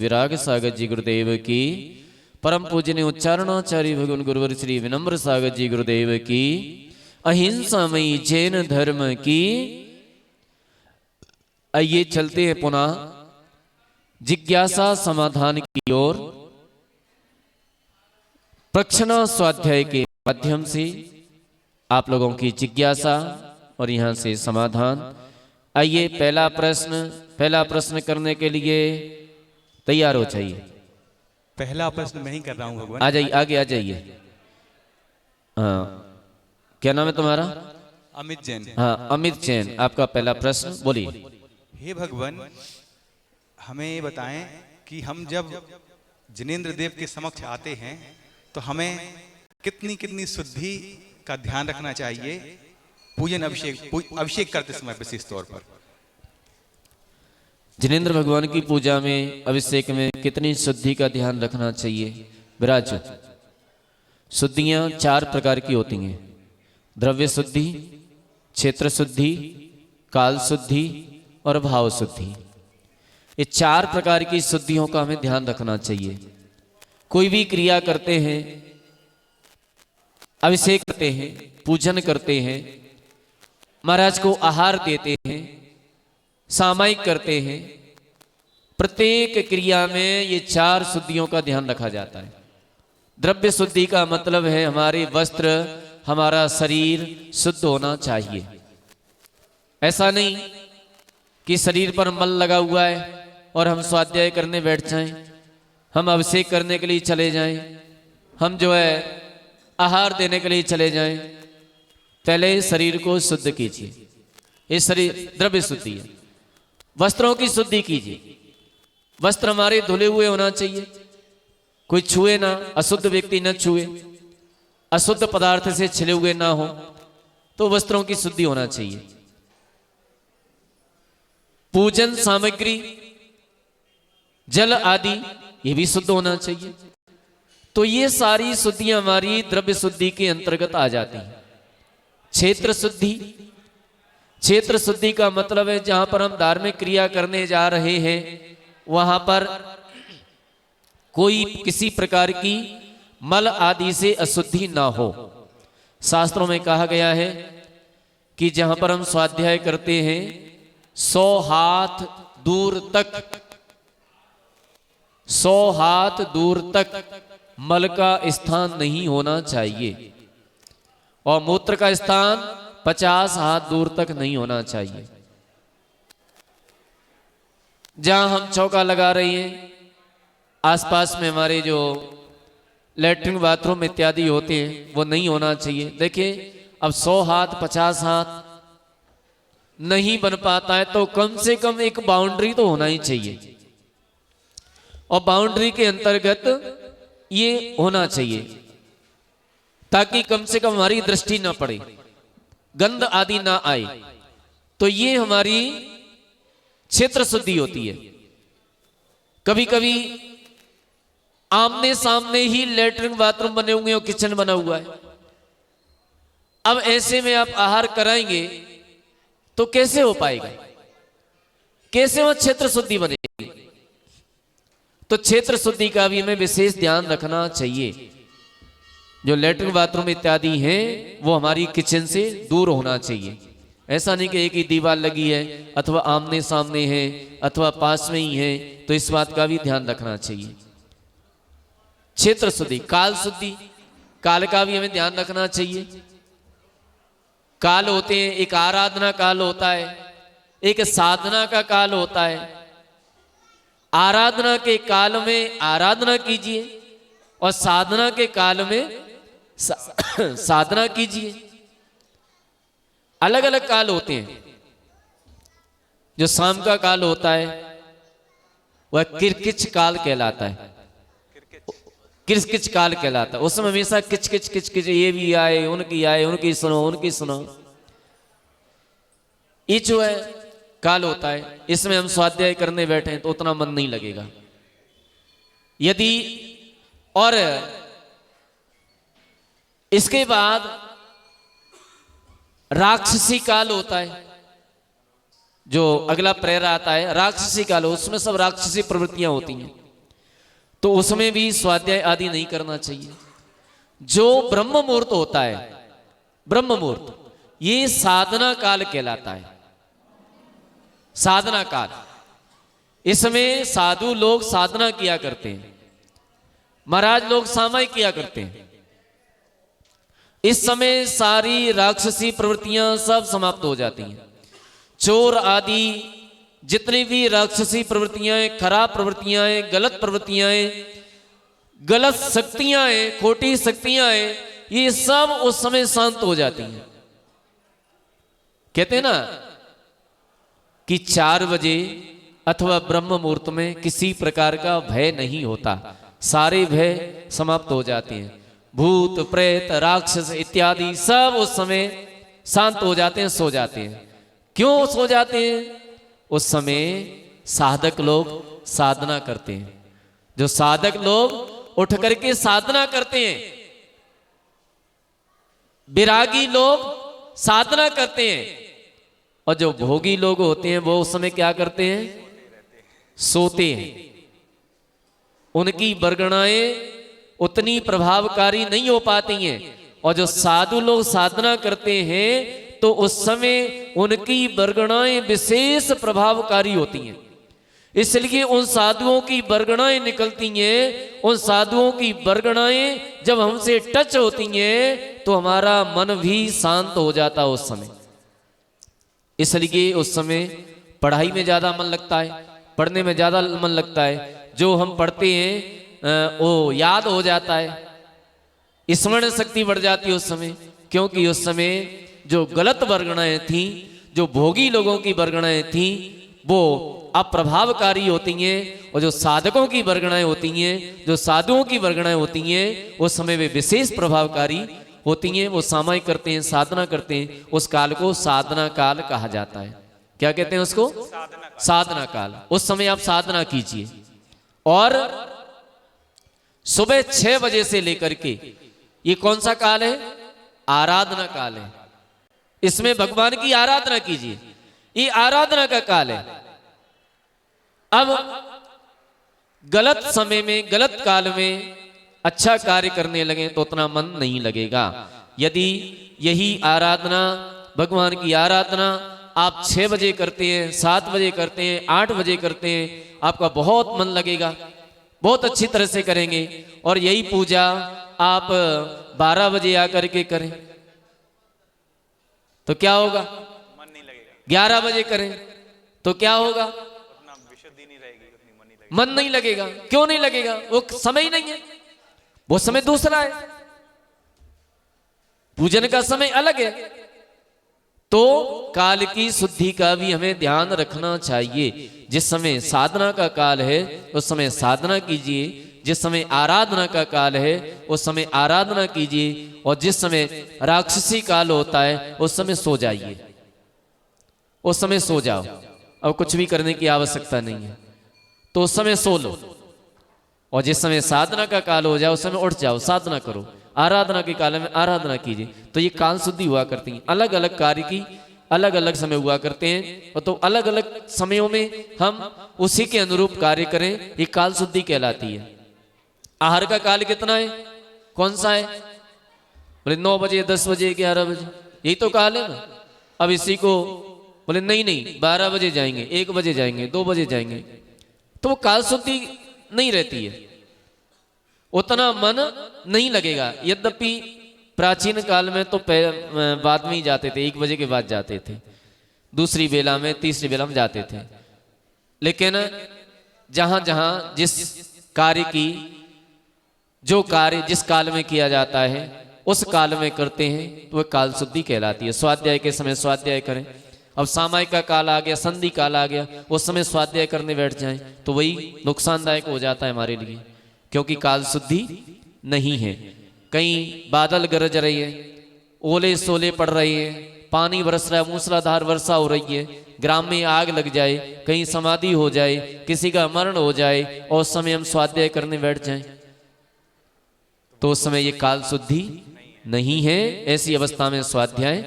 विराग सागर जी गुरुदेव की। परम पूजनीय उच्चारणाचार्य भगवान गुरुवर श्री विनम्र सागर जी गुरुदेव की। अहिंसामयी जैन धर्म की। आइए चलते हैं पुनः जिज्ञासा समाधान की ओर। प्रक्षणा स्वाध्याय के माध्यम से आप लोगों की जिज्ञासा और यहां से समाधान। आइए पहला प्रश्न करने के लिए तैयार हो जाइए। पहला प्रश्न मैं ही कर रहा हूं भगवान। आ जाइए, आगे आ जाइए। हाँ, क्या नाम है तुम्हारा? अमित जैन। हाँ, अमित जैन, आपका पहला प्रश्न बोलिए। हे भगवान, हमें ये बताएं कि हम जब जिनेंद्र देव के समक्ष आते हैं तो हमें कितनी कितनी शुद्धि का ध्यान रखना चाहिए पूजन अभिषेक करते समय विशेष तौर पर। जिनेंद्र भगवान की पूजा में अभिषेक में कितनी शुद्धि का ध्यान रखना चाहिए? विराज, शुद्धियां 4 प्रकार की होती हैं। द्रव्य शुद्धि, क्षेत्र शुद्धि, काल शुद्धि और भाव शुद्धि। ये 4 प्रकार की शुद्धियों का हमें ध्यान रखना चाहिए। कोई भी क्रिया करते हैं, अभिषेक करते हैं, पूजन करते हैं, महाराज को आहार देते हैं, सामायिक करते हैं, प्रत्येक क्रिया में ये 4 शुद्धियों का ध्यान रखा जाता है। द्रव्य शुद्धि का मतलब है हमारे वस्त्र, हमारा शरीर शुद्ध होना चाहिए। ऐसा नहीं कि शरीर पर मल लगा हुआ है और हम स्वाध्याय करने बैठ जाएं, हम अभिषेक करने के लिए चले जाएं, हम जो है आहार देने के लिए चले जाएं। पहले शरीर को शुद्ध कीजिए, ये शरीर द्रव्य शुद्धि है। वस्त्रों की शुद्धि कीजिए, वस्त्र हमारे धुले हुए होना चाहिए, कोई छुए ना, अशुद्ध व्यक्ति न छुए, अशुद्ध पदार्थ से छिले हुए ना हो, तो वस्त्रों की शुद्धि होना चाहिए। पूजन सामग्री, जल आदि ये भी शुद्ध होना चाहिए। तो ये सारी शुद्धियां हमारी द्रव्य शुद्धि के अंतर्गत आ जाती हैं। क्षेत्र शुद्धि, क्षेत्र शुद्धि का मतलब है जहां पर हम धार्मिक क्रिया करने जा रहे हैं वहां पर कोई किसी प्रकार की मल आदि से अशुद्धि ना हो। शास्त्रों में कहा गया है कि जहां पर हम स्वाध्याय करते हैं 100 हाथ दूर तक, 100 हाथ दूर तक मल का स्थान नहीं होना चाहिए और मूत्र का स्थान 50 हाथ दूर तक नहीं होना चाहिए। जहां हम चौका लगा रहे हैं आसपास में हमारे जो लैट्रिन बाथरूम इत्यादि होते हैं वो नहीं होना चाहिए। देखिए, अब 100 हाथ 50 हाथ नहीं बन पाता है तो कम से कम एक बाउंड्री तो होना ही चाहिए और बाउंड्री के अंतर्गत ये होना चाहिए ताकि कम से कम हमारी दृष्टि ना पड़े, गंध आदि ना आए। तो ये हमारी क्षेत्र शुद्धि होती है। कभी कभी आमने सामने ही लैट्रिन बाथरूम बने हुए और किचन बना हुआ है। अब ऐसे में आप आहार कराएंगे तो कैसे हो पाएगा, कैसे वो क्षेत्र शुद्धि बनेगी? तो क्षेत्र शुद्धि का भी हमें विशेष ध्यान रखना चाहिए। जो लैट्रिन बाथरूम इत्यादि हैं वो हमारी किचन से दूर होना चाहिए। ऐसा नहीं कि एक ही दीवार लगी है अथवा आमने सामने है अथवा पास में ही है, तो इस बात का भी ध्यान रखना चाहिए। क्षेत्र शुद्धि, काल शुद्धि, काल का भी हमें ध्यान रखना चाहिए। काल होते हैं, एक आराधना काल होता है, एक साधना का काल होता है। आराधना के काल में आराधना कीजिए और साधना के काल में साधना कीजिए। अलग अलग काल होते हैं। जो शाम का काल होता है वह किरकिच काल कहलाता है, किरकिच काल कहलाता है। उसमें हमेशा किच किच किच किच, ये भी आए, उनकी सुनो, उनकी सुनो। ये जो है काल होता है, इसमें हम स्वाध्याय करने बैठे हैं तो उतना मन नहीं लगेगा। यदि और इसके बाद राक्षसी काल होता है, जो अगला प्रेरणा आता है राक्षसी काल, उसमें सब राक्षसी प्रवृत्तियां होती हैं। तो उसमें भी स्वाध्याय आदि नहीं करना चाहिए। जो ब्रह्म मुहूर्त होता है, ब्रह्म मुहूर्त, ये साधना काल कहलाता है। साधना काल, इसमें साधु लोग साधना किया करते हैं, महाराज लोग सामायिक किया करते हैं। इस समय सारी राक्षसी प्रवृत्तियां सब समाप्त हो जाती हैं। चोर आदि जितनी भी राक्षसी प्रवृत्तियां हैं, खराब प्रवृत्तियां हैं, गलत प्रवृत्तियां हैं, गलत शक्तियां हैं, खोटी शक्तियां हैं, ये सब उस समय शांत हो जाती हैं। कहते हैं ना कि 4 बजे अथवा ब्रह्म मुहूर्त में किसी प्रकार का भय नहीं होता, सारे भय समाप्त हो जाते हैं। भूत प्रेत राक्षस इत्यादि सब उस समय शांत हो जाते हैं, सो जाते हैं। क्यों सो जाते हैं? उस समय साधक लोग साधना करते हैं। जो साधक लोग उठ करके साधना करते हैं, विरागी लोग साधना करते हैं, और जो भोगी लोग होते हैं वो उस समय क्या करते हैं? सोते हैं। उनकी बरगणाएं उतनी प्रभावकारी नहीं हो पाती हैं। और जो साधु लोग साधना करते हैं तो उस समय उनकी बरगणाएं विशेष प्रभावकारी होती हैं। इसलिए उन साधुओं की बरगणाएं निकलती हैं। उन साधुओं की बरगणाएं जब हमसे टच होती हैं तो हमारा मन भी शांत हो जाता है उस समय। इसलिए उस समय पढ़ाई में ज्यादा मन लगता है, पढ़ने में ज्यादा मन लगता है। जो हम पढ़ते हैं वो याद हो जाता है, स्मरण शक्ति बढ़ जाती है उस समय। क्योंकि उस समय जो गलत बरगणाएं थीं, जो भोगी लोगों की बरगणाएं थीं, वो अप्रभावकारी होती हैं। और जो साधकों की बरगणाएं होती हैं, जो साधुओं की बरगणाएं होती हैं, उस समय वे विशेष प्रभावकारी होती हैं। वो सामायिक करते हैं, साधना करते हैं। उस काल को साधना काल कहा जाता है। क्या कहते हैं उसको? साधना काल। उस समय आप साधना कीजिए। और सुबह 6 बजे से लेकर के, ये कौन सा काल है? आराधना काल है। इसमें भगवान की आराधना कीजिए। ये आराधना का काल है। अब गलत समय में, गलत काल में अच्छा कार्य करने लगे तो उतना मन नहीं लगेगा। यदि यही आराधना, भगवान की आराधना आप 6 बजे करते हैं, 7 बजे करते हैं, 8 बजे करते हैं, आपका बहुत मन लगेगा, बहुत अच्छी तरह से करेंगे। और यही पूजा आप 12 बजे आकर के करें तो क्या होगा? मन नहीं लगेगा। 11 बजे करें तो क्या होगा? उतना विशुद्धि नहीं रहेगी, उतनी मन नहीं लगेगी। मन नहीं लगेगा। क्यों नहीं लगेगा? वो समय ही नहीं है, वो समय दूसरा है। पूजन का समय अलग है। तो काल की शुद्धि का भी हमें ध्यान रखना चाहिए। जिस समय साधना का काल है उस समय साधना कीजिए, जिस समय आराधना का काल है उस समय आराधना कीजिए, और जिस समय राक्षसी काल होता है उस समय सो जाइए, उस समय सो जाओ। अब कुछ भी करने की आवश्यकता नहीं है, तो उस समय सो लो। और जिस समय साधना का काल हो जाए उस समय उठ जाओ, साधना करो। आराधना के काल में आराधना कीजिए। तो ये काल शुद्धि हुआ करती है। अलग अलग कार्य की अलग अलग समय हुआ करते हैं, और तो अलग अलग समयों में हम उसी के अनुरूप कार्य करें, ये काल शुद्धि कहलाती है। आहार का काल कितना है? कौन सा है? बोले 9 बजे, 10 बजे, 11 बजे, यही तो काल है ना। अब इसी को बोले नहीं 12 बजे जाएंगे, 1 बजे जाएंगे, 2 बजे जाएंगे, तो वो काल शुद्धि नहीं रहती है, उतना मन नहीं लगेगा। यद्यपि प्राचीन काल में तो बाद में ही जाते थे, 1 बजे के बाद जाते थे, दूसरी बेला में, तीसरी बेला में जाते थे। लेकिन जहां जहां जिस कार्य की, जो कार्य जिस काल में किया जाता है उस काल में करते हैं तो वह काल शुद्धि कहलाती है। स्वाध्याय के समय स्वाध्याय करें। अब सामायिक का काल आ गया, संधि काल आ गया, उस समय स्वाध्याय करने बैठ जाएं तो वही नुकसानदायक हो जाता है हमारे लिए, क्योंकि काल शुद्धि नहीं है। कहीं बादल गरज रही है, ओले सोले पड़ रही है, पानी बरस रहा है, मूसलाधार वर्षा हो रही है, ग्राम में आग लग जाए, कहीं समाधि हो जाए, किसी का मरण हो जाए, और उस समय हम स्वाध्याय करने बैठ जाएं तो उस समय ये काल शुद्धि नहीं है। ऐसी अवस्था में स्वाध्याय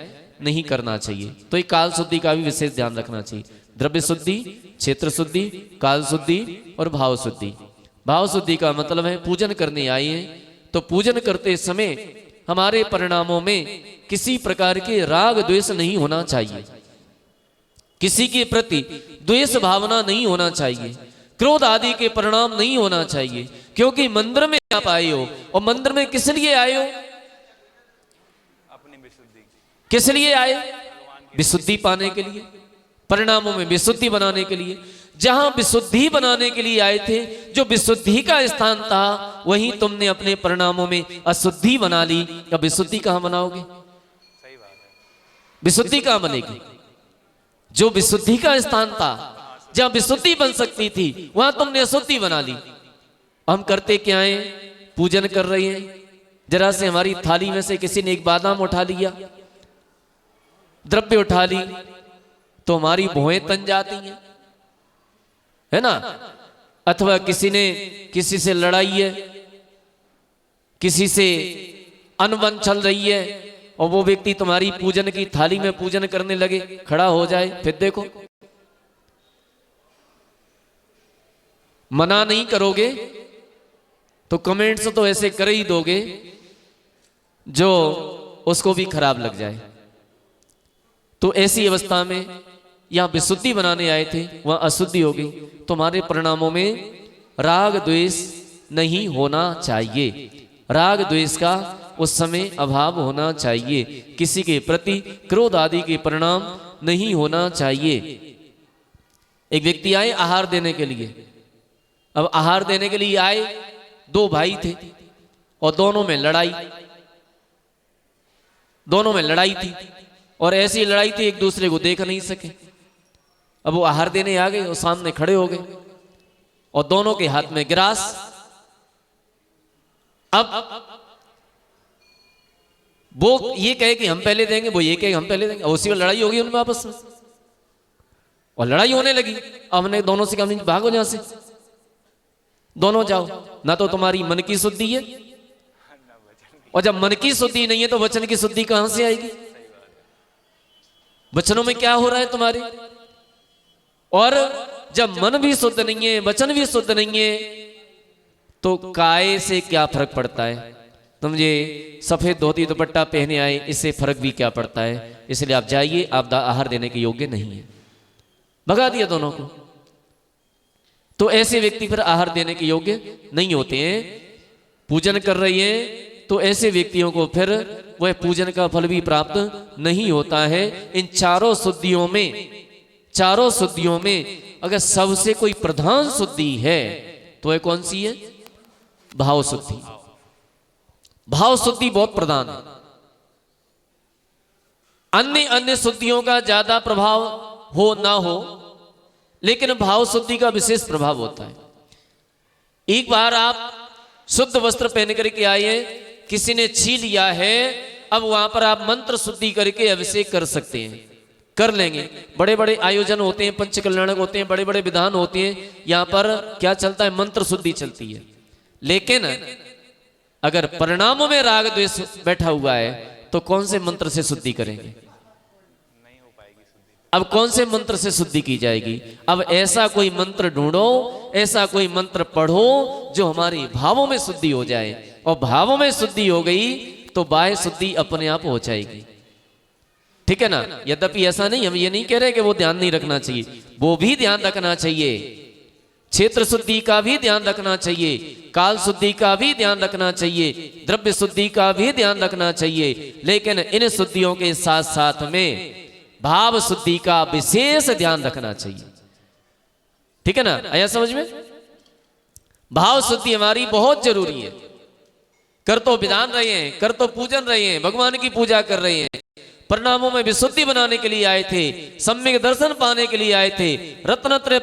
नहीं करना चाहिए। तो ये काल शुद्धि का भी विशेष ध्यान रखना चाहिए। द्रव्य शुद्धि, क्षेत्र शुद्धि, काल शुद्धि और भाव शुद्धि, भाव शुद्धि का मतलब है पूजन करने आए हैं तो पूजन करते समय हमारे परिणामों में किसी प्रकार के राग द्वेष नहीं होना चाहिए, किसी के प्रति द्वेष भावना नहीं होना चाहिए, क्रोध आदि के परिणाम नहीं होना चाहिए। क्योंकि मंदिर में आप आए हो, और मंदिर में किस लिए आए हो? अपनी विशुद्धि। किस लिए आए? विशुद्धि पाने के लिए, परिणामों में विशुद्धि बनाने के लिए। जहां विशुद्धि बनाने के लिए आए थे, जो विशुद्धि का स्थान था, वहीं तुमने अपने परिणामों में अशुद्धि बना ली। अब विशुद्धि कहां बनाओगे? सही बात है। विशुद्धि कहां बनेगी? जो विशुद्धि का स्थान था, जहां विशुद्धि बन सकती थी, वहां तुमने अशुद्धि बना ली। हम करते क्या है? पूजन कर रहे हैं, जरा से हमारी थाली में से किसी ने एक बादाम उठा लिया, द्रव्य उठा ली, तो हमारी भौहें तन जाती हैं, है ना। अथवा किसी ने किसी से लड़ाई है, किसी से अनबन चल रही है, और वो व्यक्ति तुम्हारी पूजन की थाली में पूजन करने लगे, खड़ा हो जाए, फिर देखो। मना नहीं करोगे तो कमेंट्स तो ऐसे कर ही दोगे जो उसको भी खराब लग जाए। तो ऐसी अवस्था में यहां विशुद्धि बनाने आए थे, वहां अशुद्धि हो गई। तुम्हारे परिणामों में राग द्वेष नहीं होना चाहिए, राग द्वेष का उस समय अभाव होना चाहिए, किसी के प्रति क्रोध आदि के परिणाम नहीं होना चाहिए। एक व्यक्ति आए आहार देने के लिए। अब आहार देने के लिए आए, दो भाई थे और दोनों में लड़ाई थी, और ऐसी लड़ाई थी एक दूसरे को देख नहीं सके। अब वो आहार देने आ गए और सामने खड़े हो गए, और दोनों के हाथ में गिलास। अब वो ये कहे कि हम पहले देंगे, वो ये कहे हम पहले देंगे, उसी में लड़ाई होगी उनमें आपस में, और लड़ाई होने लगी। अब हमने दोनों से कहा भागो यहां से, दोनों जाओ, ना तो तुम्हारी मन की शुद्धि है, और जब मन की शुद्धि नहीं है तो वचन की शुद्धि कहां से आएगी? वचनों में क्या हो रहा है तुम्हारे? और जब मन भी शुद्ध नहीं है, वचन भी शुद्ध नहीं है, तो काय से क्या फर्क पड़ता है? तुम ये सफेद धोती दुपट्टा पहने आए, इससे फर्क भी क्या पड़ता है? इसलिए आप जाइए, आप आहार देने के योग्य नहीं है। भगा दिया दोनों को। तो ऐसे व्यक्ति फिर आहार देने के योग्य नहीं होते हैं। पूजन कर रही हैं तो ऐसे व्यक्तियों को फिर वह पूजन का फल भी प्राप्त नहीं होता है। इन चारों शुद्धियों में अगर सबसे कोई प्रधान शुद्धि है तो वह कौन सी है? भाव शुद्धि। भाव शुद्धि बहुत प्रधान है। अन्य शुद्धियों का ज्यादा प्रभाव हो ना हो, लेकिन भाव शुद्धि का विशेष प्रभाव होता है। एक बार आप शुद्ध वस्त्र पहन करके आए हैं, किसी ने छी लिया है, अब वहां पर आप मंत्र शुद्धि करके अभिषेक कर सकते हैं, कर लेंगे। बड़े बड़े आयोजन होते हैं, पंच कल्याणक होते हैं, बड़े बड़े विधान होते हैं, यहां पर क्या चलता है? मंत्र शुद्धि चलती है। लेकिन अगर परिणामों में राग द्वेष बैठा हुआ है तो कौन से मंत्र से शुद्धि करेंगे? अब कौन से मंत्र से शुद्धि की जाएगी? अब ऐसा कोई मंत्र ढूंढो, ऐसा कोई मंत्र पढ़ो जो हमारे भावों में शुद्धि हो जाए, और भावों में शुद्धि हो गई तो बाह्य शुद्धि अपने आप हो जाएगी। ठीक है ना। यद्यपि ऐसा नहीं, हम ये नहीं कह रहे कि वो ध्यान नहीं रखना चाहिए, वो भी ध्यान रखना चाहिए। क्षेत्र शुद्धि का भी ध्यान रखना चाहिए, काल शुद्धि का भी ध्यान रखना चाहिए, द्रव्य शुद्धि का भी ध्यान रखना चाहिए। लेकिन इन शुद्धियों के साथ साथ में भाव शुद्धि का विशेष ध्यान रखना चाहिए। ठीक है ना। आया समझ में? भाव शुद्धि हमारी बहुत जरूरी है। कर तो विधान रहे हैं, कर तो पूजन रहे हैं, भगवान की पूजा कर रहे हैं, परिणामों में विशुद्धि बनाने के लिए आए थे, सम्यक दर्शन पाने के लिए आए थे, रत्नत्रय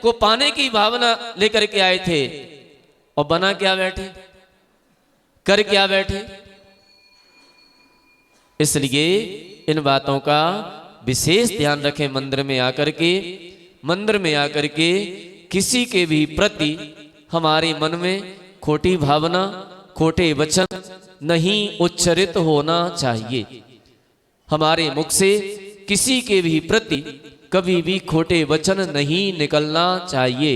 को पाने की भावना लेकर के आए थे, और बना क्या बैठे, कर क्या बैठे। इसलिए इन बातों का विशेष ध्यान रखें। मंदिर में आकर के किसी के भी प्रति हमारे मन में खोटी भावना, खोटे वचन नहीं उच्चरित होना चाहिए। हमारे मुख से किसी के भी प्रति कभी भी खोटे वचन नहीं निकलना चाहिए।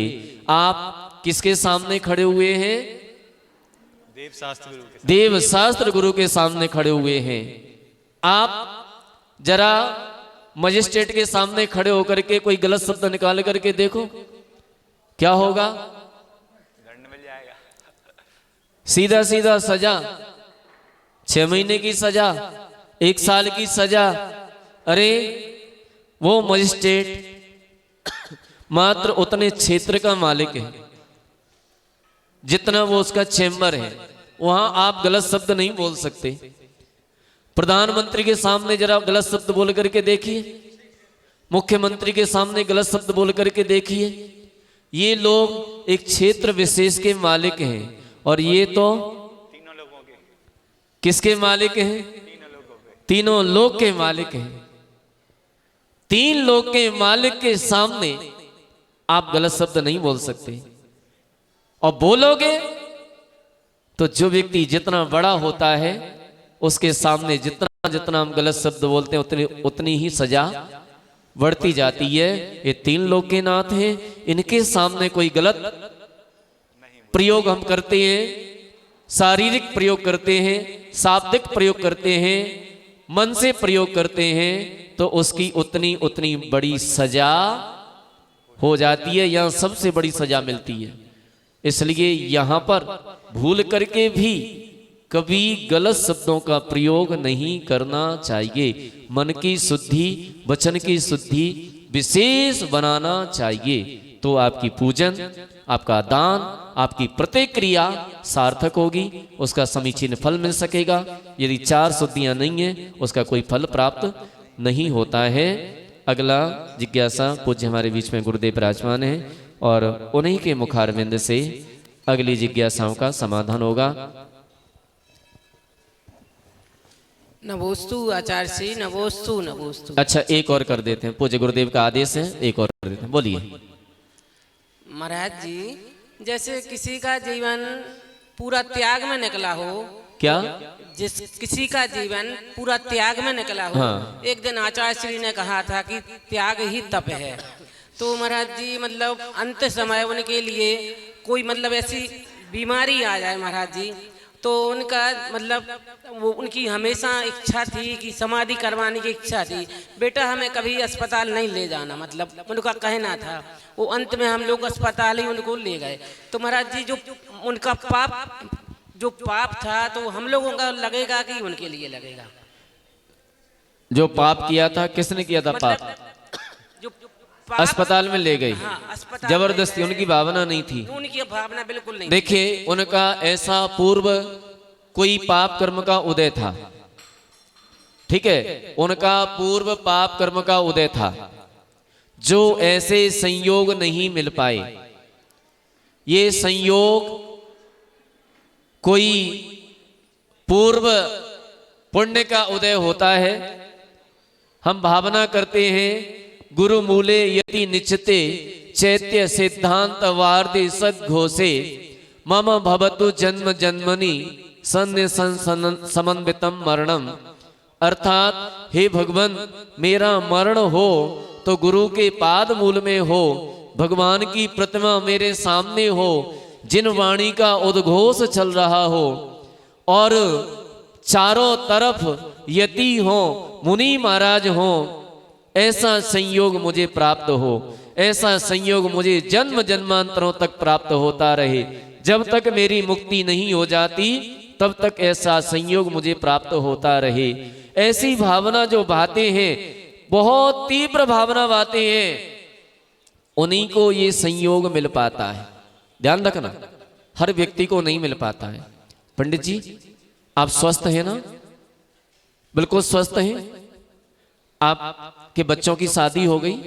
आप किसके सामने खड़े हुए हैं? देव शास्त्र गुरु के देव शास्त्र गुरु के सामने खड़े हुए हैं। आप जरा मजिस्ट्रेट के सामने खड़े होकर के कोई गलत शब्द निकाल करके देखो, क्या होगा? दंड मिल जाएगा। सीधा सीधा सजा, 6 महीने की सजा, 1 साल की सजा। अरे वो मजिस्ट्रेट मात्र उतने क्षेत्र का मालिक है जितना वो उसका चेंबर है, वहां आप गलत शब्द नहीं बोल सकते। प्रधानमंत्री के सामने जरा गलत शब्द बोल करके देखिए, मुख्यमंत्री के सामने गलत शब्द बोल करके देखिए। ये लोग एक क्षेत्र विशेष के मालिक हैं और ये तो तीनों लोगों के, किसके मालिक हैं? तीनों लोग के मालिक हैं। 3 लोग के मालिक के सामने आप गलत शब्द नहीं बोल सकते, और बोलोगे तो जो व्यक्ति जितना बड़ा होता है उसके सामने जितना जितना हम गलत शब्द बोलते हैं उतनी ही सजा बढ़ती जाती है। ये 3 लोग के नाथ हैं, इनके सामने कोई गलत प्रयोग हम करते हैं, शारीरिक प्रयोग करते हैं, शाब्दिक प्रयोग करते हैं, मन से प्रयोग करते हैं, तो उसकी उतनी उतनी बड़ी सजा हो जाती है, या सबसे बड़ी सजा मिलती है। इसलिए यहां पर भूल करके भी कभी गलत शब्दों का प्रयोग नहीं करना चाहिए। मन की शुद्धि, वचन की शुद्धि विशेष बनाना चाहिए, तो आपकी पूजन, आपका दान, आपकी प्रतिक्रिया सार्थक होगी, उसका समीचीन फल मिल सकेगा। यदि 4 शुद्धियां नहीं है उसका कोई फल प्राप्त नहीं होता है। अगला जिज्ञासा पूज्य हमारे बीच में गुरुदेव विराजमान है और उन्हीं के मुखारविंद से अगली जिज्ञासाओं का समाधान होगा। नमोस्तु आचार्य श्री, नमोस्तु नमोस्तु। अच्छा, एक और कर देते हैं, पूज्य गुरुदेव का आदेश है, एक और कर देते हैं। बोलिए। महाराज जी, जैसे किसी का जीवन पूरा त्याग में निकला हो, क्या? किसी का जीवन पूरा त्याग में निकला हो। हाँ। एक दिन आचार्य श्री ने कहा था कि त्याग ही तप है। तो महाराज जी, मतलब अंत समय उनके लिए कोई मतलब ऐसी बीमारी आ जाए महाराज जी, तो उनका मतलब वो उनकी हमेशा इच्छा थी कि समाधि करवाने की इच्छा थी। बेटा हमें कभी अस्पताल नहीं ले जाना, मतलब उनका कहना था। वो अंत में हम लोग अस्पताल ही उनको ले गए। तो महाराज जी, जो उनका पाप था, तो हम लोगों का लगेगा कि उनके लिए लगेगा? जो पाप किया था, किसने किया था पाप? जो अस्पताल में ले गई। हाँ, अस्पताल जबरदस्ती, उनकी भावना नहीं थी। उनकी भावना बिल्कुल नहीं। देखिए, उनका ऐसा पूर्व कोई पाप कर्म का उदय था, ठीक है, उनका पूर्व पाप कर्म का उदय था, जो ऐसे संयोग नहीं मिल पाए। ये संयोग कोई पूर्व पुण्य का उदय होता है। हम भावना करते हैं, गुरु मूले यति निचते चैत्य सिद्धांत वार्दे सद्घोषे मम भवतु जन्म जन्मनि सन्य समन्वितम मरणम। अर्थात, हे भगवान, मेरा मरण हो तो गुरु के पाद मूल में हो, भगवान की प्रतिमा मेरे सामने हो, जिन वाणी का उद्घोष चल रहा हो और चारों तरफ यति हो, मुनि महाराज हो, ऐसा संयोग मुझे प्राप्त हो, ऐसा संयोग मुझे जन्म जन्मांतरों तक प्राप्त होता रहे। जब तक मेरी मुक्ति नहीं हो जाती तब तक ऐसा संयोग मुझे प्राप्त होता रहे। ऐसी भावना जो बातें हैं, बहुत तीव्र भावना बातें हैं, उन्हीं को ये संयोग मिल पाता है। ध्यान रखना, हर व्यक्ति को नहीं मिल पाता है। पंडित जी, आप स्वस्थ हैं ना? बिल्कुल स्वस्थ हैं। आपके बच्चों की शादी हो गई?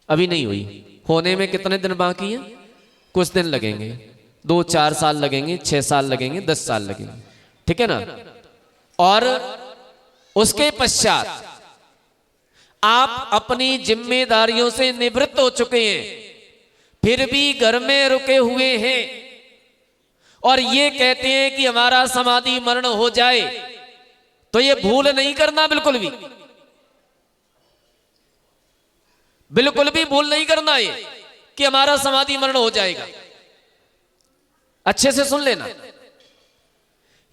अभी नहीं हुई। होने में कितने दिन बाकी हैं? कुछ दिन लगेंगे, 2-4 साल लगेंगे, 6 साल लगेंगे, 10 साल लगेंगे, ठीक है ना? और उसके पश्चात आप अपनी जिम्मेदारियों से निवृत्त हो चुके हैं, फिर भी घर में रुके हुए हैं और ये कहते हैं कि हमारा समाधि मरण हो जाए। तो ये भूल नहीं करना, बिल्कुल भी, बिल्कुल भी भूल नहीं करना है कि हमारा समाधि मरण हो जाएगा। अच्छे से सुन लेना,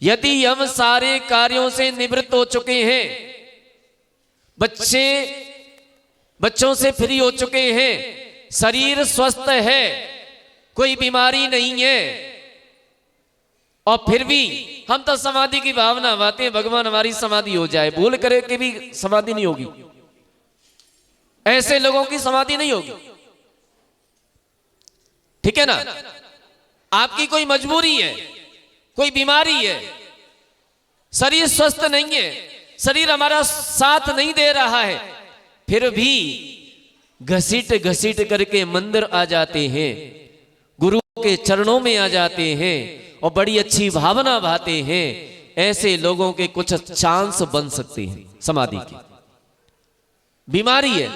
यदि हम सारे कार्यों से निवृत्त हो चुके हैं, बच्चों से फ्री हो चुके हैं, शरीर स्वस्थ है, कोई बीमारी नहीं है, और फिर भी हम तो समाधि की भावना बातें हैं, भगवान हमारी समाधि हो जाए, भूल करे कि भी समाधि नहीं होगी। ऐसे लोगों की समाधि नहीं होगी, ठीक है ना। आपकी कोई मजबूरी है, कोई बीमारी है, शरीर स्वस्थ नहीं है, शरीर हमारा साथ नहीं दे रहा है, फिर भी घसीट घसीट करके मंदिर आ जाते हैं, गुरु के चरणों में आ जाते हैं और बड़ी अच्छी भावना भाते हैं। ऐसे लोगों के कुछ चांस बन सकते हैं समाधि की। बीमारी है,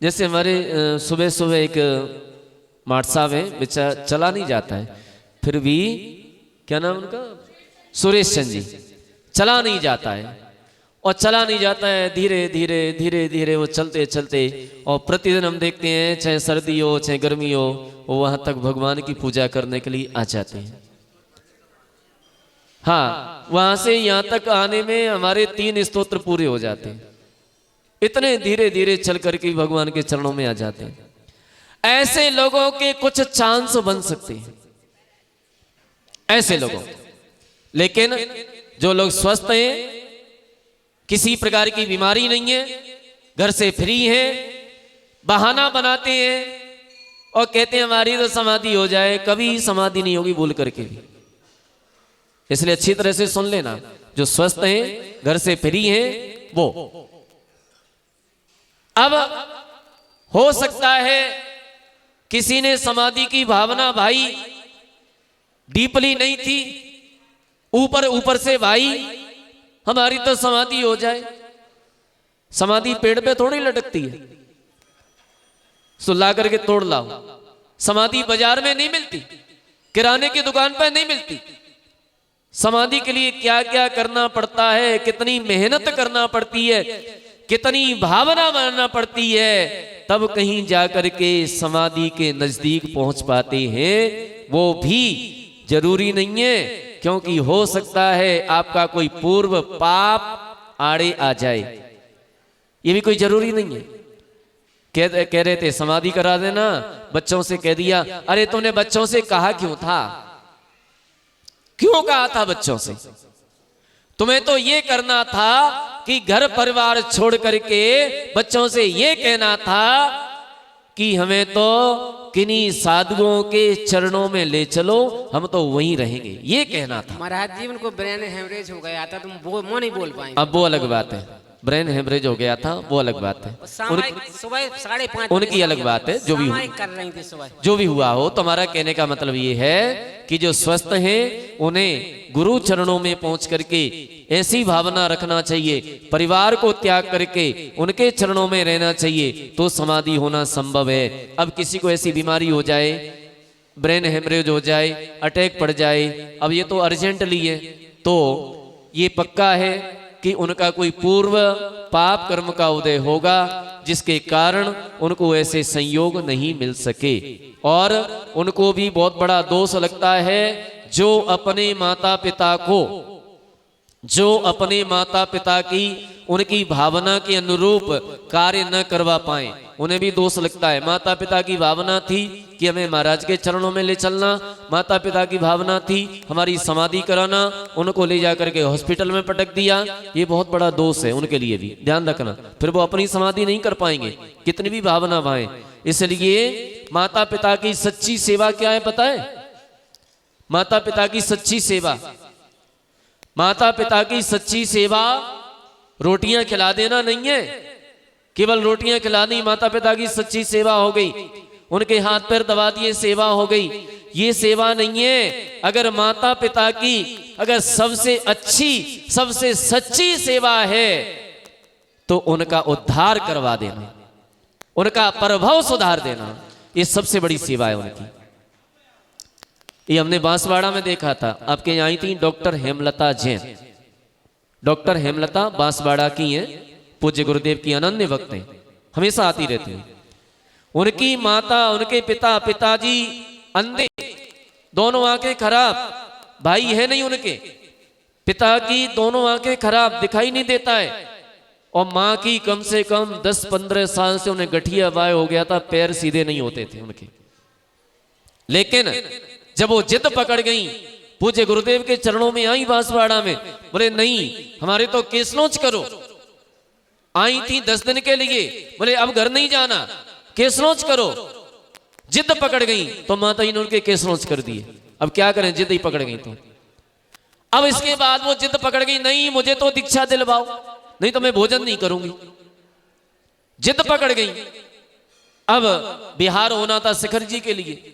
जैसे हमारे सुबह सुबह एक माट साहब है, बेचारा चला नहीं जाता है, फिर भी क्या नाम उनका, सुरेश चंद जी, चला नहीं जाता है, और चला नहीं जाता है, धीरे धीरे धीरे धीरे वो चलते चलते, और प्रतिदिन हम देखते हैं चाहे सर्दी हो चाहे गर्मी हो, वो वहां तक भगवान की पूजा करने के लिए आ जाते हैं। हाँ, वहां से यहां तक आने में हमारे 3 स्तोत्र पूरे हो जाते हैं, इतने धीरे धीरे चल करके भगवान के चरणों में आ जाते हैं। ऐसे लोगों के कुछ चांस बन सकते हैं, ऐसे लोगों। लेकिन जो लोग स्वस्थ हैं, किसी प्रकार की बीमारी नहीं है, घर से फ्री हैं, बहाना बनाते हैं और कहते हैं हमारी तो समाधि हो जाए, कभी समाधि नहीं होगी बोल करके भी। इसलिए अच्छी तरह से सुन लेना, जो स्वस्थ हैं, घर से फ्री हैं, वो। अब हो सकता है किसी ने समाधि की भावना भाई डीपली नहीं थी, ऊपर ऊपर से भाई हमारी तो समाधि हो जाए। समाधि पेड़ पे थोड़ी लटकती है, सुला करके तोड़ लाओ। समाधि बाजार में नहीं मिलती, किराने की दुकान पर नहीं मिलती। समाधि के लिए क्या क्या करना पड़ता है, कितनी मेहनत करना पड़ती है, कितनी भावना बनाना पड़ती है, तब कहीं जाकर के समाधि के नजदीक पहुंच पाते हैं। वो भी जरूरी नहीं है, क्योंकि हो सकता है आपका कोई पूर्व पाप आड़े आ जाए, ये भी कोई जरूरी नहीं है। कह रहे थे समाधि करा देना, बच्चों से कह दिया, अरे तूने बच्चों से कहा क्यों था, क्यों कहा था बच्चों से? तुम्हें तो ये करना था कि घर परिवार छोड़ करके बच्चों से ये कहना था कि हमें तो किन्हीं साधुओं के चरणों में ले चलो, हम तो वहीं रहेंगे, ये कहना था। महाराज जी उनको ब्रेन हेमरेज हो गया था, तुम वो नहीं बोल पाएंगे। अब वो अलग बात है, ब्रेन हेमरेज हो गया था वो अलग बात है, सुबह 5:30 उनकी अलग बात है। जो भी कर रही थी सुबह, जो भी हुआ हो, तुम्हारा कहने का मतलब ये है कि जो स्वस्थ हैं उन्हें गुरु चरणों में पहुंच करके ऐसी भावना रखना चाहिए, परिवार को त्याग करके उनके चरणों में रहना चाहिए, तो समाधि होना संभव है। अब किसी को ऐसी बीमारी हो जाए, ब्रेन हेमरेज हो जाए, अटैक पड़ जाए, अब ये तो अर्जेंटली है, तो ये पक्का है कि उनका कोई पूर्व पाप कर्म का उदय होगा, जिसके कारण उनको ऐसे संयोग नहीं मिल सके। और उनको भी बहुत बड़ा दोष लगता है जो अपने माता पिता की उनकी भावना के अनुरूप कार्य न करवा पाए, उन्हें भी दोष लगता है। माता पिता की भावना थी कि हमें महाराज के चरणों में ले चलना, माता पिता की भावना थी हमारी समाधि कराना, उनको ले जाकर के हॉस्पिटल में पटक दिया, ये बहुत बड़ा दोष है उनके लिए भी, ध्यान रखना। फिर वो अपनी समाधि नहीं कर पाएंगे, कितनी भी भावना भाएं। इसलिए माता पिता की सच्ची सेवा क्या है पता है? माता पिता की सच्ची सेवा, माता पिता की सच्ची सेवा रोटियां खिला देना नहीं है, केवल रोटियां खिलानी माता पिता की सच्ची सेवा हो गई, उनके हाथ पैर दबा दिए सेवा हो गई, ये सेवा नहीं है। अगर माता पिता की अगर सबसे अच्छी सबसे सच्ची सेवा है तो उनका उद्धार करवा देना, उनका प्रभाव सुधार देना, ये सबसे बड़ी सेवा है उनकी। ये हमने बांसवाड़ा में देखा था, आपके यहाँ आई थी डॉक्टर हेमलता जैन। डॉक्टर हेमलता बांसवाड़ा की हैं, पूज्य गुरुदेव की अनन्य भक्त हैं, हमेशा आती रहती हैं। उनकी माता, उनके पिता, पिताजी अंधे, दोनों आंखें खराब, भाई है नहीं उनके, पिता की दोनों आंखें खराब, दिखाई नहीं देता है, और मां की कम से कम 10-15 साल से उन्हें गठिया वाय हो गया था, पैर सीधे नहीं होते थे उनके। लेकिन जब वो जिद पकड़ गई, पूज्य गुरुदेव के चरणों में आई बांसवाड़ा में, बोले नहीं हमारे तो केस नोच करो। आई थी 10 दिन के लिए, बोले अब घर नहीं जाना, केस नोच करो। जिद पकड़ गई तो माता जी ने उनके केस नोच कर दिए। अब क्या करें, जिद ही पकड़ गई तो। अब इसके बाद वो जिद पकड़ गई, नहीं मुझे तो दीक्षा दिलवाओ, नहीं तो मैं भोजन नहीं करूंगी। जिद पकड़ गई। अब बिहार होना था शिखर जी के लिए,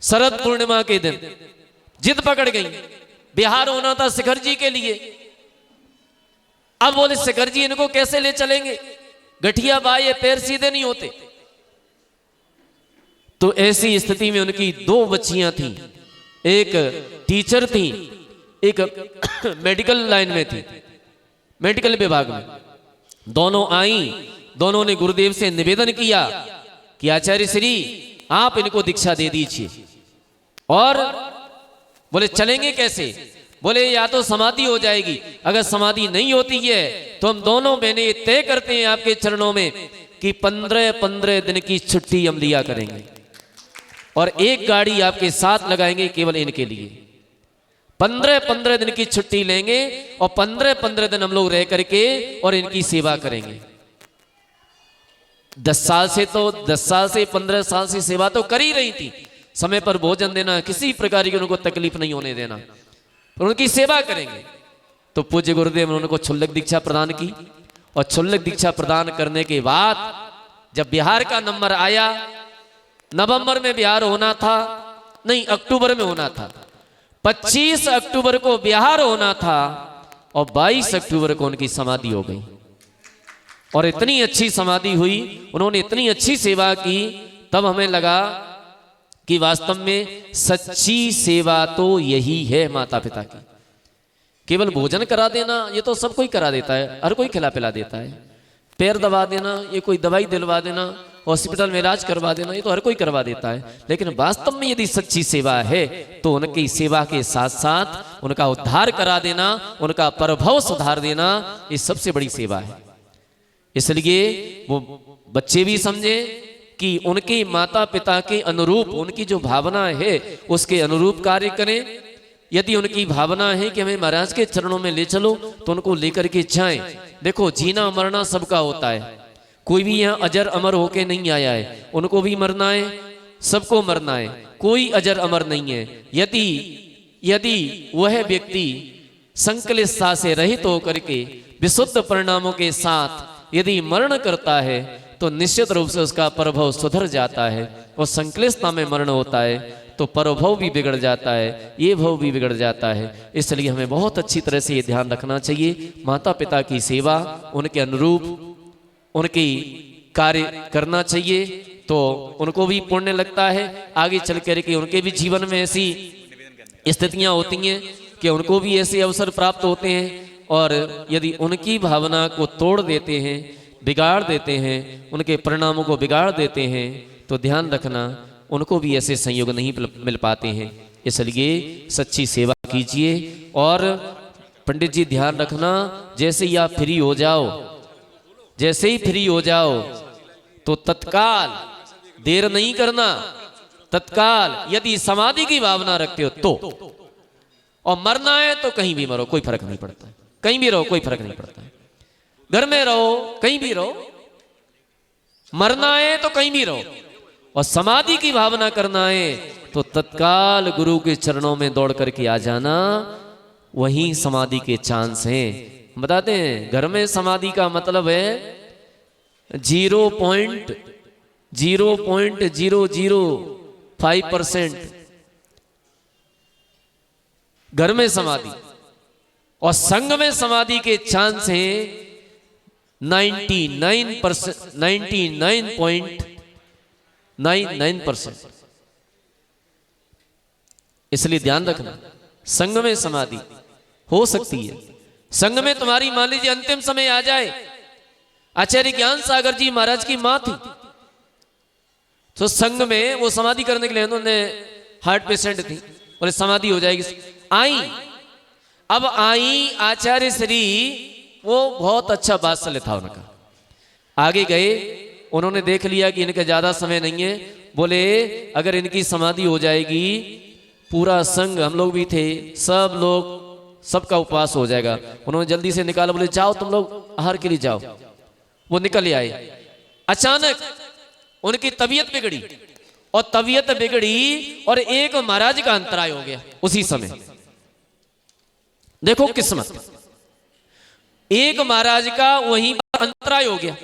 शरद पूर्णिमा के दिन जिद पकड़ गई, बिहार होना था शिखर जी के लिए। अब बोले शिखर जी इनको कैसे ले चलेंगे, गठिया बाई, पैर सीधे नहीं होते। तो ऐसी स्थिति में उनकी 2 बच्चियां थी, एक टीचर थी, एक मेडिकल लाइन में थी, मेडिकल विभाग में। दोनों आई, दोनों ने गुरुदेव से निवेदन किया कि आचार्य श्री आप इनको दीक्षा दे दीजिए। और बोले चलेंगे कैसे, बोले या तो समाधि हो जाएगी, अगर समाधि नहीं होती है तो हम दोनों बहनें तय करते हैं आपके चरणों में कि 15-15 दिन की छुट्टी हम लिया करेंगे और एक गाड़ी आपके साथ लगाएंगे केवल इनके लिए। 15-15 दिन की छुट्टी लेंगे और 15-15 दिन हम लोग रह करके और इनकी सेवा करेंगे। 10 साल से 15 साल से सेवा तो कर ही रही थी, समय पर भोजन देना, किसी प्रकार की उनको तकलीफ नहीं होने देना, पर उनकी सेवा करेंगे। तो पूज्य गुरुदेव ने उनको क्षुल्लक दीक्षा प्रदान की। और क्षुल्लक दीक्षा प्रदान करने के बाद जब बिहार का नंबर आया, नवंबर में बिहार होना था, नहीं अक्टूबर में होना था, 25 अक्टूबर को बिहार होना था और 22 अक्टूबर को उनकी समाधि हो गई। और इतनी अच्छी समाधि हुई, उन्होंने इतनी अच्छी सेवा की, तब हमें लगा कि वास्तव में सच्ची सेवा तो यही है माता पिता की। केवल भोजन करा देना ये तो सब कोई करा देता है, हर कोई खिला पिला देता है। पैर दबा देना, ये कोई दवाई दिलवा देना, हॉस्पिटल में इलाज करवा देना, ये तो हर कोई करवा देता है। लेकिन वास्तव में यदि सच्ची सेवा है तो उनकी सेवा के साथ साथ उनका उद्धार करा देना, उनका प्रभाव सुधार देना, ये सबसे बड़ी सेवा है। इसलिए वो बच्चे भी समझे कि उनके माता पिता के अनुरूप उनकी जो भावना है उसके अनुरूप कार्य करें। यदि उनकी भावना है कि हमें महाराज के चरणों में ले चलो तो उनको लेकर के जाएं। देखो जीना मरना सबका होता है, कोई भी यहाँ अजर अमर होके नहीं आया है, उनको भी मरना है, सबको मरना है, कोई अजर अमर नहीं है। यदि वह व्यक्ति संकलितता से रहित होकर के विशुद्ध परिणामों के साथ यदि मरण करता है तो निश्चित रूप से उसका प्रभाव सुधर जाता है। और संकलितता में मरण होता है तो परभव भी बिगड़ जाता है, ये भव भी बिगड़ जाता है। इसलिए हमें बहुत अच्छी तरह से ये ध्यान रखना चाहिए, माता पिता की सेवा उनके अनुरूप उनकी कार्य करना चाहिए, तो उनको भी पुण्य लगता है। आगे चल कर के उनके भी जीवन में ऐसी स्थितियां होती हैं कि उनको भी ऐसे अवसर प्राप्त होते हैं, और यदि उनकी भावना को तोड़ देते हैं, बिगाड़ देते हैं, उनके परिणामों को बिगाड़ देते हैं, तो ध्यान रखना उनको भी ऐसे संयोग नहीं मिल पाते हैं। इसलिए सच्ची सेवा कीजिए। और पंडित जी ध्यान रखना, जैसे ही आप फ्री हो जाओ, जैसे ही फ्री हो जाओ तो तत्काल देर नहीं करना, तत्काल यदि समाधि की भावना रखते हो तो, और मरना है तो कहीं भी मरो, कोई फर्क नहीं पड़ता है, कहीं भी रहो कोई फर्क नहीं पड़ता है, घर में रहो कहीं भी रहो, मरना है तो कहीं भी रहो, और समाधि की भावना करना है तो तत्काल गुरु के चरणों में दौड़ करके आ जाना, वहीं समाधि के चांस हैं। बताते हैं घर में समाधि का मतलब है 0.005% घर में समाधि, और संघ में समाधि के चांस हैं 99.99%। इसलिए ध्यान रखना, संघ में समाधि हो सकती है। संघ में तुम्हारी मान लीजिए अंतिम समय आ जाए, आचार्य ज्ञान सागर जी महाराज की मां थी, तो संघ में वो समाधि करने के लिए, उन्होंने हार्ट पेशेंट थी, बोले समाधि हो जाएगी, आई। अब आई आचार्य श्री, वो बहुत अच्छा वात्सल्य था उनका। आगे गए, उन्होंने देख लिया कि इनका ज्यादा समय नहीं है, बोले अगर इनकी समाधि हो जाएगी, पूरा संघ, हम लोग भी थे, सब लोग, सबका उपवास हो जाएगा। उन्होंने जल्दी से निकाला, बोले जाओ तुम लोग आहार के लिए जाओ। वो निकल आए। अचानक उनकी तबीयत बिगड़ी, और तबीयत बिगड़ी और एक महाराज का अंतराय हो गया उसी समय। देखो किस्मत, एक महाराज का वहीं पर अंतराय हो गया,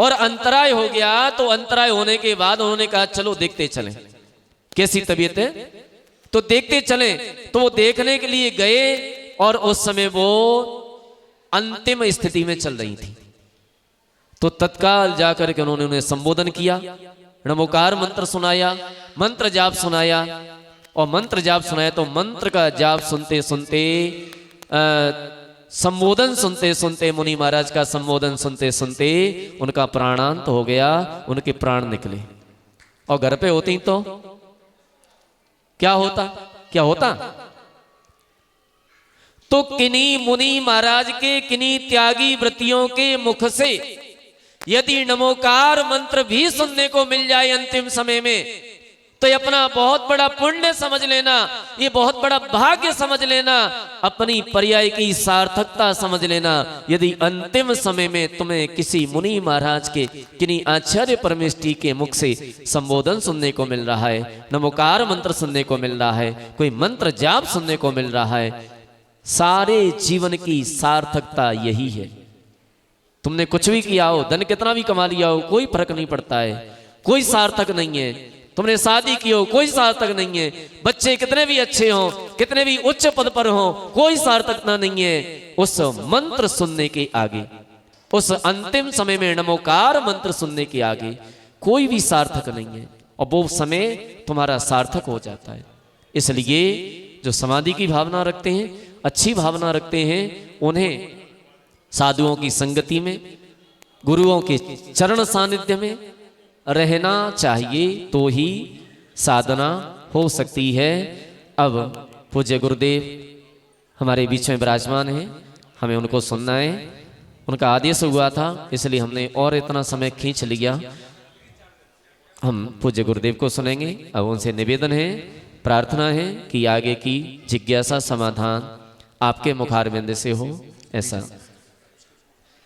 और अंतराय हो गया तो अंतराय होने के बाद उन्होंने कहा चलो देखते चलें कैसी तबीयत है, तो देखते चलें। तो वो देखने के लिए गए, और उस समय वो अंतिम स्थिति में चल रही थी। तो तत्काल जाकर के उन्होंने उन्हें संबोधन किया, नमोकार मंत्र सुनाया, मंत्र जाप सुनाया, और मंत्र जाप सुनाया तो मंत्र का जाप सुनते सुनते, संबोधन सुनते सुनते, मुनि महाराज का संबोधन सुनते सुनते उनका प्राणांत हो गया, उनके प्राण निकले। और घर पे होती तो क्या होता, क्या होता? तो किन्हीं मुनि महाराज के, किन्हीं त्यागी वृत्तियों के मुख से यदि नमोकार मंत्र भी सुनने को मिल जाए अंतिम समय में, तो ये अपना बहुत बड़ा पुण्य समझ लेना, ये बहुत बड़ा भाग्य समझ लेना, अपनी पर्याय की सार्थकता समझ लेना। यदि अंतिम समय में तुम्हें किसी मुनि महाराज के, किन्हीं आचार्य परमेष्ठी के मुख से संबोधन सुनने को मिल रहा है, नमोकार मंत्र सुनने को मिल रहा है, कोई मंत्र जाप सुनने को मिल रहा है, सारे जीवन की सार्थकता यही है। तुमने कुछ भी किया हो, धन कितना भी कमा लिया हो, कोई फर्क नहीं पड़ता है, कोई सार्थक नहीं है। तुमने शादी की हो, कोई सार्थक नहीं है। बच्चे कितने भी अच्छे हों, कितने भी उच्च पद पर हों, कोई सार्थकता नहीं है उस मंत्र सुनने के आगे, उस अंतिम समय में नमोकार मंत्र सुनने के आगे कोई भी सार्थक नहीं है, और वो समय तुम्हारा सार्थक हो जाता है। इसलिए जो समाधि की भावना रखते हैं, अच्छी भावना रखते हैं, उन्हें साधुओं की संगति में, गुरुओं के चरण सानिध्य में रहना चाहिए, तो ही साधना हो सकती है। अब पूज्य गुरुदेव हमारे बीच में विराजमान हैं, हमें उनको सुनना है, उनका आदेश हुआ था, इसलिए हमने और इतना समय खींच लिया। हम पूज्य गुरुदेव को सुनेंगे। अब उनसे निवेदन है, प्रार्थना है कि आगे की जिज्ञासा समाधान आपके मुखारविंद से हो, ऐसा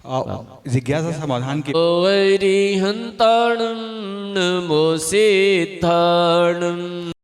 जिज्ञासा समाधान की वैरिहंताणं नमो सिद्धाणं